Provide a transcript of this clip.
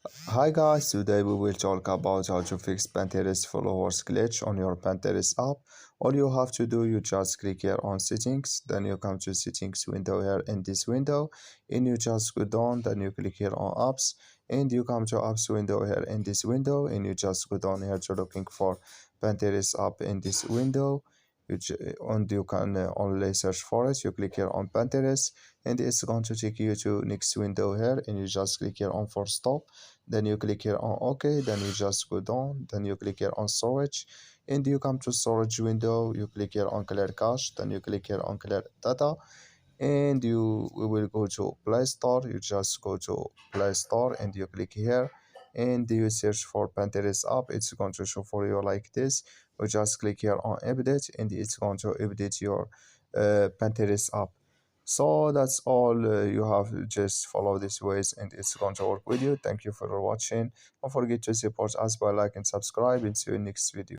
Hi guys, today we will talk about how to fix Pinterest followers glitch on your Pinterest app. All you have to do, you just click here on settings, then you come to settings window here in this window, and you just go down, then you click here on apps, and you come to apps window here in this window, and you just go down here to looking for Pinterest app in this window. And you can only search for it. You click here on Pinterest, and it's going to take you to next window here, and you just click here on for stop, then you click here on OK, then you just go down, then you click here on storage, and you come to storage window, you click here on clear cache, then you click here on clear data, and we will go to Play Store. You just go to Play Store and you click here, and you search for Pinterest app. It's going to show for you like this. You just click here on update, and it's going to update your Pinterest app. So that's all. You have to just follow these ways and it's going to work with you. Thank you for watching. Don't forget to support us by like and subscribe, and see you in next video.